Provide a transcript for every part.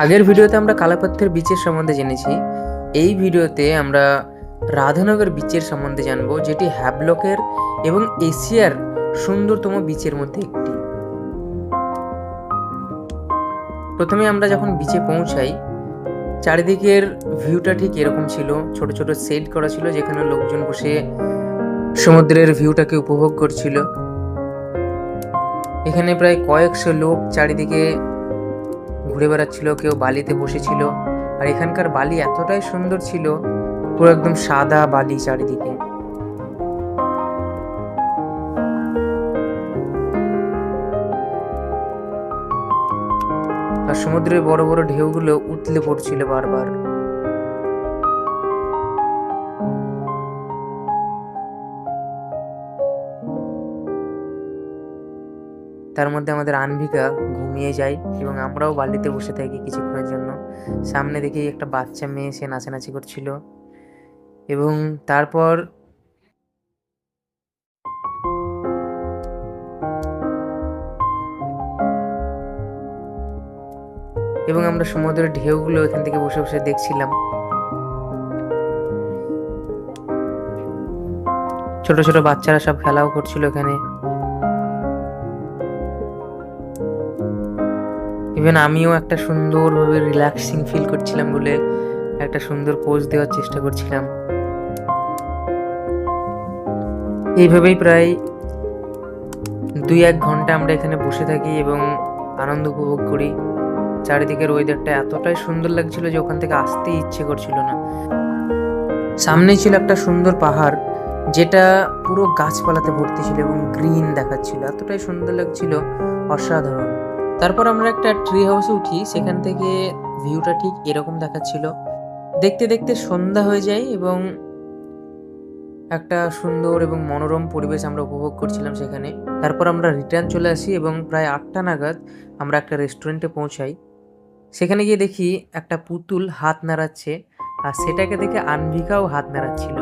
আগের ভিডিওতে আমরা কালাপাথর বিচের সম্বন্ধে জেনেছি। এই ভিডিওতে আমরা রাধানগর বিচের সম্বন্ধে জানবো, যেটি হ্যাভলকের এবং এশিয়ার সুন্দরতম বিচের মধ্যে একটি। প্রথমে আমরা যখন বিচে পৌঁছাই, চারিদিকের ভিউটা ঠিক এরকম ছিল। ছোট ছোট সেট করা ছিল, যেখানে লোকজন বসে সমুদ্রের ভিউটাকে উপভোগ করছিল। এখানে প্রায় কয়েকশো লোক চারিদিকে ঘুরে বেড়াচ্ছিল, কেউ বালিতে বসেছিল। আর এখানকার বালি এতটাই সুন্দর ছিল, পুরো একদম সাদা বালি চারিদিকে। আর সমুদ্রের বড় বড় ঢেউগুলো উতলে পড়ছিল বারবার। তার মধ্যে আমাদের আনভিকা ঘুমিয়ে যায় এবং আমরাও বালিতে বসে থাকি কিছুক্ষণের জন্য। সামনে দেখি একটা বাচ্চা মেয়ে, সে নাচানাচি করছিল। এবং তারপর আমরা সমুদ্রের ঢেউগুলো এখান থেকে বসে বসে দেখছিলাম। ছোট ছোট বাচ্চারা সব খেলাও করছিল এখানে। ইভেন আমিও একটা সুন্দরভাবে রিল্যাক্সিং ফিল করছিলাম বলে একটা সুন্দর পোজ দেওয়ার চেষ্টা করছিলাম। এইভাবেই প্রায় 2-1 ঘন্টা আমরা এখানে বসে থাকি এবং আনন্দ উপভোগ করি। চারিদিকের ওয়েদারটা এতটাই সুন্দর লাগছিল যে ওখান থেকে আসতেই ইচ্ছে করছিল না। সামনেই ছিল একটা সুন্দর পাহাড়, যেটা পুরো গাছপালাতে ভর্তি ছিল এবং গ্রিন দেখাচ্ছিল, এতটাই সুন্দর লাগছিল, অসাধারণ। তারপর আমরা একটা ট্রি হাউসে উঠি, সেখান থেকে ভিউটা ঠিক এরকম দেখাচ্ছিল। দেখতে দেখতে সন্ধ্যা হয়ে যায় এবং একটা সুন্দর এবং মনোরম পরিবেশ আমরা উপভোগ করছিলাম সেখানে। তারপর আমরা রিটার্ন চলে আসি এবং প্রায় 8টা নাগাদ আমরা একটা রেস্টুরেন্টে পৌঁছাই। সেখানে গিয়ে দেখি একটা পুতুল হাত নাড়াচ্ছে, আর সেটাকে দেখে আনভিকাও হাত নাড়াচ্ছিল।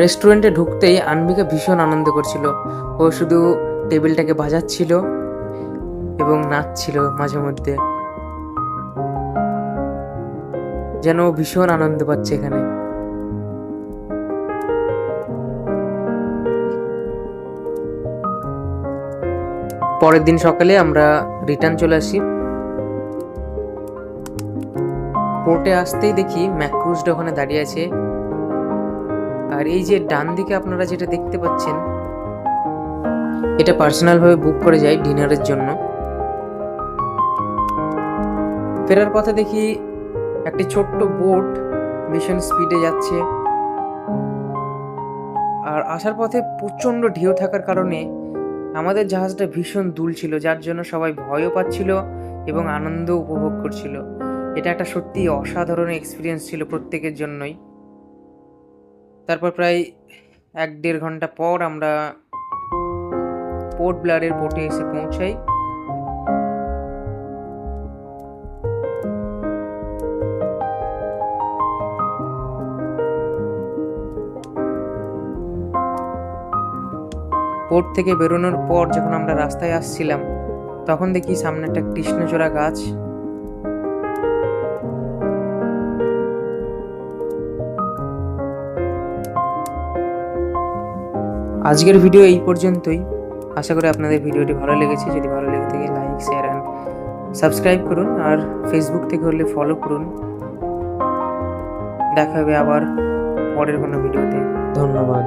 রেস্টুরেন্টে ঢুকতেই আনভিকা ভীষণ আনন্দ করছিল। ও শুধু টেবিলটাকে বাজাচ্ছিল এবং নাচছিল মাঝে মধ্যে, যেন ভীষণ আনন্দ পাচ্ছে এখানে। পরের দিন সকালে আমরা রিটার্ন চলে আসি। পোর্টে আসতেই দেখি ম্যাক্রুজটা ওখানে দাঁড়িয়ে আছে। আর এই যে ডান দিকে আপনারা যেটা দেখতে পাচ্ছেন, এটা পার্সোনাল ভাবে বুক করে যায় ডিনারের জন্য। ফেরার পথে দেখি একটি ছোট্ট বোট ভীষণ স্পিডে যাচ্ছে। আর আসার পথে প্রচন্ড ঢেউ থাকার কারণে আমাদের জাহাজটা ভীষণ দুলছিল, যার জন্য সবাই ভয়ও পাচ্ছিল এবং আনন্দ উপভোগ করছিল। এটা একটা সত্যি অসাধারণ এক্সপিরিয়েন্স ছিল প্রত্যেকের জন্যই। তারপর প্রায় 1-1.5 ঘন্টা পর আমরা পোর্ট ব্লেয়ারের পোর্টে এসে পৌঁছাই। পোর্ট থেকে বেরোনোর পর যখন আমরা রাস্তায় আসছিলাম, তখন দেখি সামনে একটা কৃষ্ণচূড়া গাছ। আজকের ভিডিও এই পর্যন্তই। আশা করি আপনাদের ভিডিওটি ভালো লেগেছে। যদি ভালো লেগে থাকে লাইক, শেয়ার অ্যান্ড সাবস্ক্রাইব করুন। আর ফেসবুক থেকে হলে ফলো করুন। দেখা হবে আবার পরের কোনো ভিডিওতে। ধন্যবাদ।